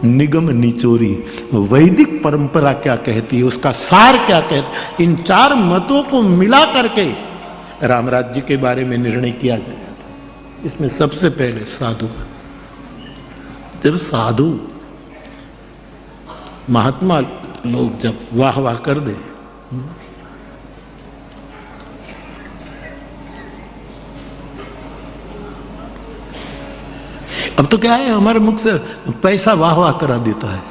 निगम निचोरी, वैदिक परंपरा क्या कहती है, उसका सार क्या कहती है, इन चार मतों को मिला करके राम राज्य के बारे में निर्णय किया गया था। इसमें सबसे पहले साधु, जब साधु महात्मा लोग जब वाह वाह कर दे, अब तो क्या है, हमारे मुख से पैसा वाह वाह करा देता है।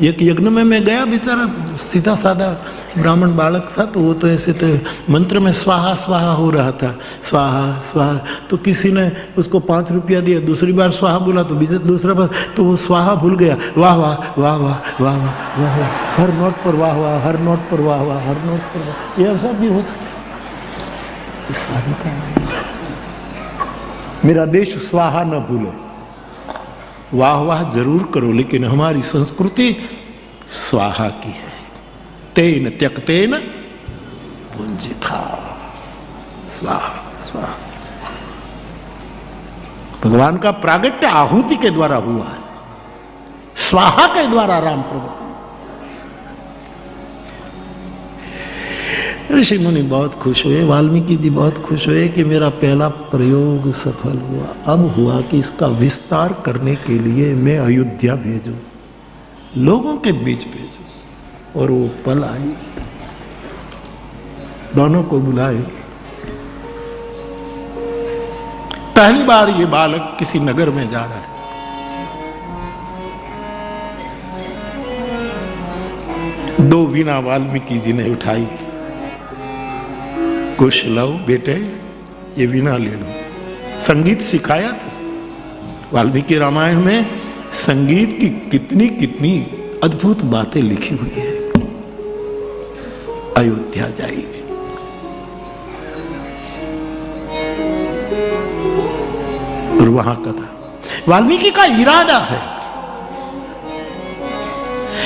एक यज्ञ में मैं गया, बेचारा सीधा साधा ब्राह्मण बालक था, तो वो तो ऐसे तो मंत्र में स्वाहा स्वाहा हो रहा था, स्वाहा स्वाहा। तो किसी ने उसको 5 रुपया दिया, दूसरी बार स्वाहा बोला तो दूसरा बार तो वो स्वाहा भूल गया, वाह वाह वाह वाह वाह वाह वाह वाह, हर नोट पर वाह वाह, हर नोट पर वाह वाह, हर नोट पर वाह। ये ऐसा भी हो सकता है। मेरा देश स्वाहा न भूलो, वाह वाह जरूर करो, लेकिन हमारी संस्कृति स्वाहा की है। तेन त्यक्तेन पुंजिता, स्वाहा स्वाहा। भगवान का प्रागट्य आहुति के द्वारा हुआ है, स्वाहा के द्वारा राम प्रभु। ऋषि मुनि बहुत खुश हुए, वाल्मीकि जी बहुत खुश हुए कि मेरा पहला प्रयोग सफल हुआ। अब हुआ कि इसका विस्तार करने के लिए मैं अयोध्या भेजूं, लोगों के बीच भेजूं। और वो पल आई, दोनों को बुलाए। पहली बार ये बालक किसी नगर में जा रहा है। दो वीणा वाल्मीकि जी ने उठाई, कुछ लो बेटे, ये वीणा ले लो। संगीत सिखाया था। वाल्मीकि रामायण में संगीत की कितनी कितनी अद्भुत बातें लिखी हुई है। अयोध्या जाइए, और वहां कथा। वाल्मीकि का इरादा है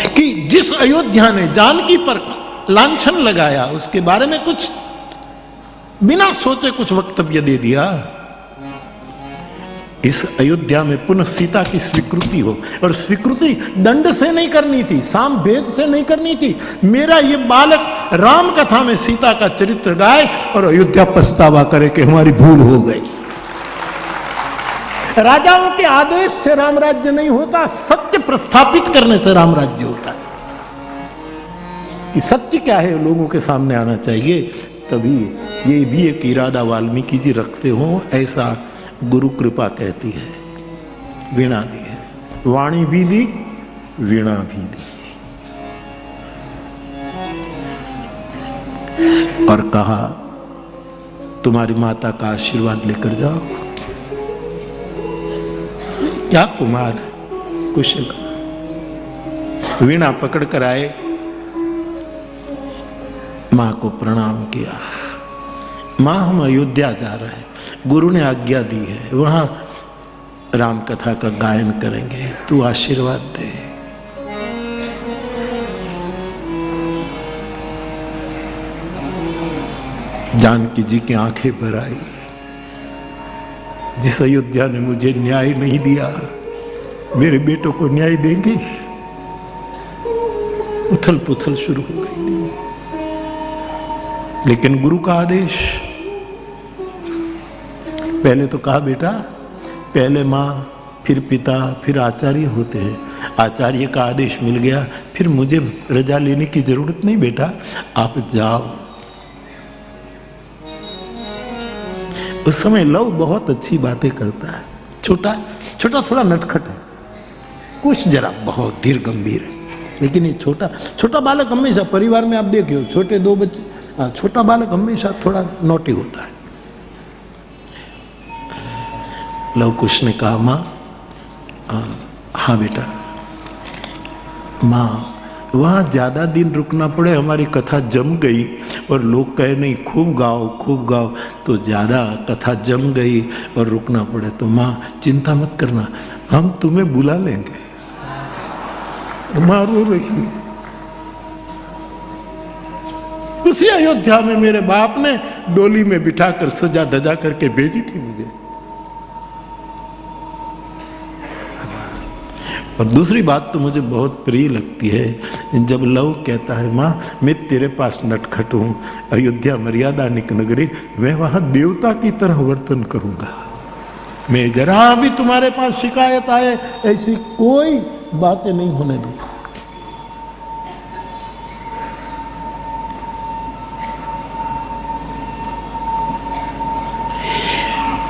कि जिस अयोध्या ने जानकी पर लांछन लगाया, उसके बारे में कुछ बिना सोचे कुछ वक्तव्य दे दिया, इस अयोध्या में पुनः सीता की स्वीकृति हो। और स्वीकृति दंड से नहीं करनी थी, साम भेद से नहीं करनी थी। मेरा ये बालक राम कथा में सीता का चरित्र गाए और अयोध्या पछतावा करे कि हमारी भूल हो गई। राजाओं के आदेश से राम राज्य नहीं होता, सत्य प्रस्थापित करने से राम राज्य होता है। कि सत्य क्या है लोगों के सामने आना चाहिए, तभी। ये भी एक इरादा वाल्मीकि जी रखते हो, ऐसा गुरु कृपा कहती है। वीणा दी है, वाणी भी दी, वीणा भी दी, और कहा तुम्हारी माता का आशीर्वाद लेकर जाओ। क्या कुमार कुशल, वीणा पकड़ कर आए, मां को प्रणाम किया। मां, हम अयोध्या जा रहे हैं, गुरु ने आज्ञा दी है, वहां राम कथा का गायन करेंगे, तू आशीर्वाद दे। जानकी जी की आंखें भर आई। जिस अयोध्या ने मुझे न्याय नहीं दिया, मेरे बेटों को न्याय देंगे। उथल पुथल शुरू हो गई। लेकिन गुरु का आदेश, पहले तो कहा बेटा, पहले मां, फिर पिता, फिर आचार्य होते हैं। आचार्य का आदेश मिल गया, फिर मुझे रजा लेने की जरूरत नहीं बेटा, आप जाओ। उस समय लव बहुत अच्छी बातें करता है। छोटा छोटा थोड़ा नटखट है, कुछ जरा बहुत धीर गंभीर है। लेकिन ये छोटा छोटा बालक हमेशा, परिवार में आप देखियो, छोटे दो बच्चे, छोटा बालक हमेशा थोड़ा नोटी होता है। लव कुश ने कहा, मां, हाँ बेटा, मां, वहां ज्यादा दिन रुकना पड़े, हमारी कथा जम गई और लोग कहे नहीं खूब गाओ, तो ज्यादा कथा जम गई और रुकना पड़े, तो मां चिंता मत करना, हम तुम्हें बुला लेंगे। मां रो रही। उसी अयोध्या में मेरे बाप ने डोली में बिठाकर सजा धजा करके भेजी थी मुझे। और दूसरी बात तो मुझे बहुत प्रिय लगती है, जब लव कहता है माँ मैं तेरे पास नटखट हूँ, अयोध्या मर्यादा निक नगरी, मैं वहाँ देवता की तरह वर्तन करूँगा, मैं जरा भी तुम्हारे पास शिकायत आए ऐसी कोई बातें नहीं होने दूंगा।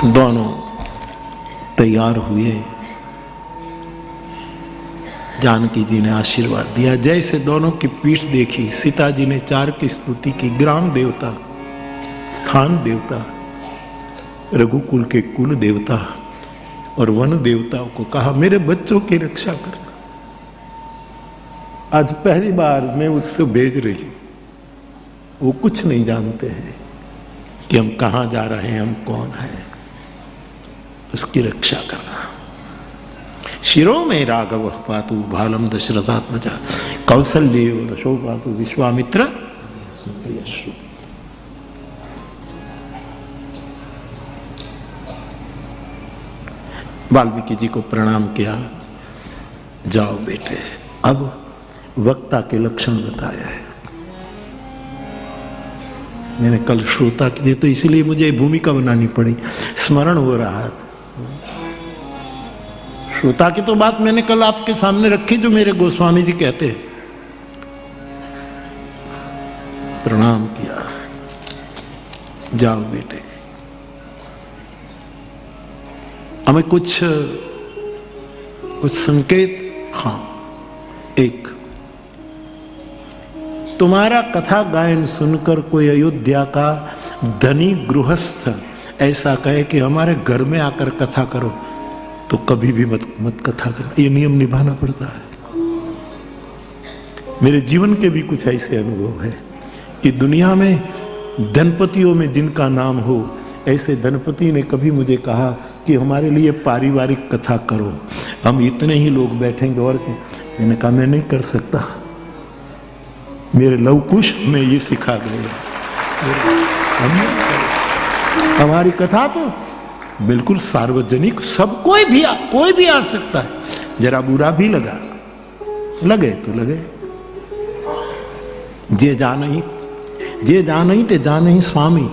दोनों तैयार हुए, जानकी जी ने आशीर्वाद दिया। जैसे दोनों की पीठ देखी, सीता जी ने 4 की स्तुति की, ग्राम देवता, स्थान देवता, रघुकुल के कुल देवता और वन देवताओं को कहा मेरे बच्चों की रक्षा करना। आज पहली बार मैं उससे भेज रही हूं, वो कुछ नहीं जानते हैं कि हम कहां जा रहे हैं, हम कौन हैं, उसकी रक्षा करना। शिरो में राघव पातु भालम दशरथात्मजा कौसल्य दशो पातु विश्वामित्र सुप्रियश्रुति। वाल्मीकि जी को प्रणाम किया, जाओ बेटे। अब वक्ता के लक्षण बताया है। मैंने कल श्रोता के लिए तो इसलिए मुझे भूमिका बनानी पड़ी, स्मरण हो रहा था। श्रोता की तो बात मैंने कल आपके सामने रखी जो मेरे गोस्वामी जी कहते हैं। प्रणाम किया, जाओ बेटे। हमें कुछ संकेत, हाँ, एक तुम्हारा कथा गायन सुनकर कोई अयोध्या का धनी गृहस्थ ऐसा कहे कि हमारे घर में आकर कथा करो, तो कभी भी मत कथा करना। ये नियम निभाना पड़ता है। मेरे जीवन के भी कुछ ऐसे अनुभव है कि दुनिया में धनपतियों में जिनका नाम हो, ऐसे धनपति ने कभी मुझे कहा कि हमारे लिए पारिवारिक कथा करो, हम इतने ही लोग बैठेंगे और क्या। मैंने कहा मैं नहीं कर सकता, मेरे लवकुश में ये सिखा गए। हमारी कथा तो बिल्कुल सार्वजनिक, सब कोई भी आ सकता है। जरा बुरा भी लगे तो लगे। जे जानही ते जानही स्वामी।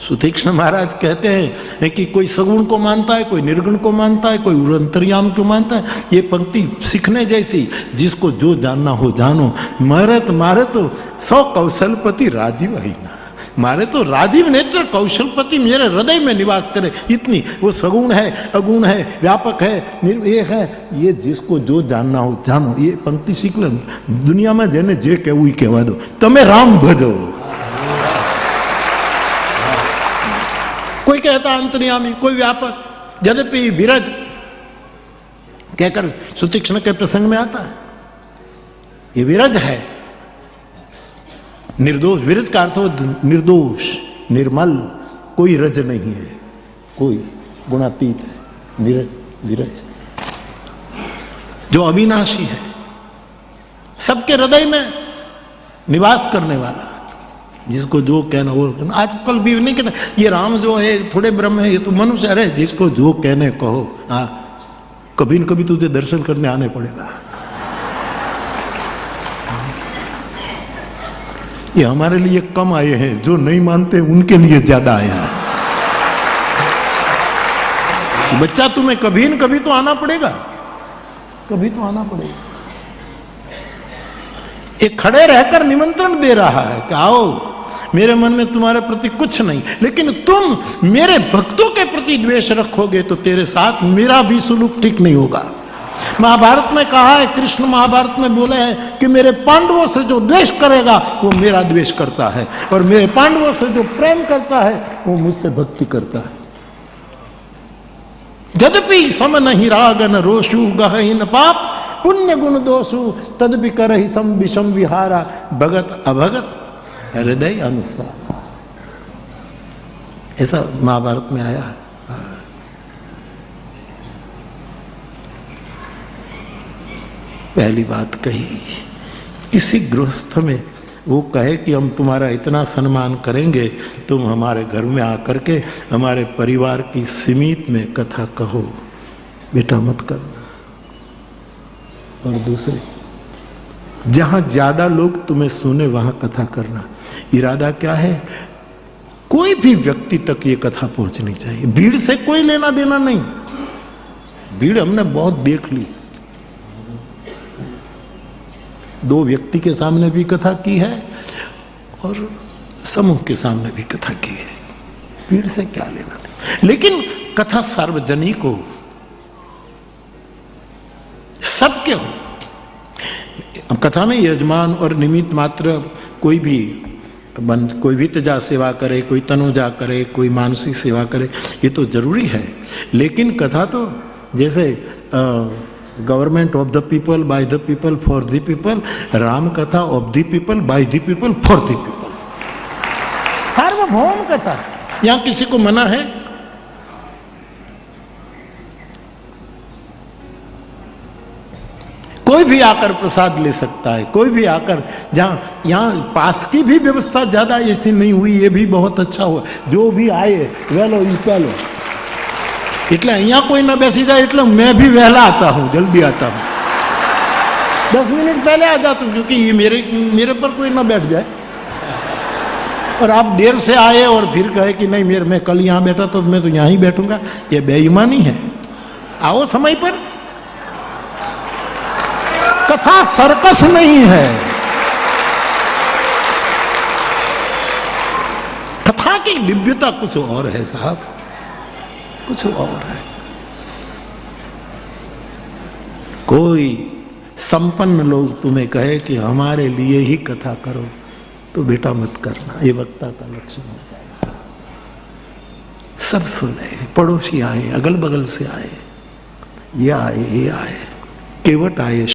सुतीक्ष्ण महाराज कहते हैं कि कोई सगुण को मानता है, कोई निर्गुण को मानता है, कोई अंतर्याम को मानता है। ये पंक्ति सीखने जैसी, जिसको जो जानना हो जानो। मारे तो 100 कौशलपति राजीव ही ना, मारे तो राजीव नेत्र कौशलपति मेरे हृदय में निवास करे, इतनी वो सगुण है, अगुण है, व्यापक है, निर्वेक है। ये जिसको जो जानना हो जानो। ये पंक्ति सीख लो। दुनिया में जेने जे कहू ही कहवा दो, तमे राम भजो। कोई कहता अंतर्यामी, कोई व्यापक। यद्यपि विरज कहकर सुतीक्ष्ण के प्रसंग में आता है, ये विरज है, निर्दोष। विरज का अर्थ हो निर्दोष, निर्मल, कोई रज नहीं है, कोई गुणातीत है। विरज जो अविनाशी है, सबके हृदय में निवास करने वाला, जिसको जो कहना वो कहना। आजकल भी नहीं कहता ये राम जो है थोड़े ब्रह्म है, ये तो मनुष्य। अरे जिसको जो कहने कहो, हाँ, कभी न कभी तुझे दर्शन करने आने पड़ेगा। ये हमारे लिए कम आए हैं, जो नहीं मानते उनके लिए ज्यादा आया है। बच्चा तुम्हें कभी न कभी तो आना पड़ेगा, कभी तो आना पड़ेगा। ये खड़े रहकर निमंत्रण दे रहा है कि आओ, मेरे मन में तुम्हारे प्रति कुछ नहीं, लेकिन तुम मेरे भक्तों के प्रति द्वेष रखोगे तो तेरे साथ मेरा भी सुलूक ठीक नहीं होगा। महाभारत में कहा है, कृष्ण महाभारत में बोले हैं कि मेरे पांडवों से जो द्वेष करेगा वो मेरा द्वेष करता है, और मेरे पांडवों से जो प्रेम करता है वो मुझसे भक्ति करता है। यद्यपि सम नहीं राग न रोषु गहि न पाप पुण्य गुण दोषु तदपि करहि सम विषम विहारा भगत अभगत हृदय अनुसार। ऐसा महाभारत में आया है। पहली बात कही, किसी गृहस्थ में वो कहे कि हम तुम्हारा इतना सम्मान करेंगे, तुम हमारे घर में आकर के हमारे परिवार की सीमित में कथा कहो, बेटा मत करना। और दूसरे, जहां ज्यादा लोग तुम्हें सुने वहां कथा करना। इरादा क्या है? कोई भी व्यक्ति तक ये कथा पहुंचनी चाहिए। भीड़ से कोई लेना देना नहीं। भीड़ हमने बहुत देख ली। 2 व्यक्ति के सामने भी कथा की है और समूह के सामने भी कथा की है। भीड़ से क्या लेना देना। लेकिन कथा सार्वजनिक हो, सबके हो। अब कथा में यजमान और निमित्त मात्र कोई भी तजा सेवा करे, कोई तनुजा करे, कोई मानसी सेवा करे, ये तो जरूरी है। लेकिन कथा तो जैसे government of the people, by the people, for the people, Ram कथा of the people, by the people, for the people. सार्वभौम कथा। यहां किसी को मना है? कोई भी आकर प्रसाद ले सकता है। कोई भी आकर, जहां यहां पास की भी व्यवस्था ज्यादा ऐसी नहीं हुई, ये भी बहुत अच्छा हुआ। जो भी आए वेलो ई पहलो, એટલે અહીંયા कोई ना बैसी जाए, એટલે मैं भी वहला आता हूं, जल्दी आता हूं। 10 मिनट पहले आ जाता हूं, क्योंकि ये मेरे पर कोई ना बैठ जाए। और आप देर से आए और फिर कहे कि नहीं मैं कल यहां बैठा तो मैं तो यहां ही बैठूंगा, ये बेईमानी है। आओ समय पर। कथा सर्कस नहीं है। कथा की दिव्यता कुछ और है साहब, कुछ और है। कोई संपन्न लोग तुम्हें कहे कि हमारे लिए ही कथा करो, तो बेटा मत करना। ये वक्ता का लक्षण हो जाएगा। सब सुने, पड़ोसी आए, अगल बगल से आए, ये आए, केवट आए,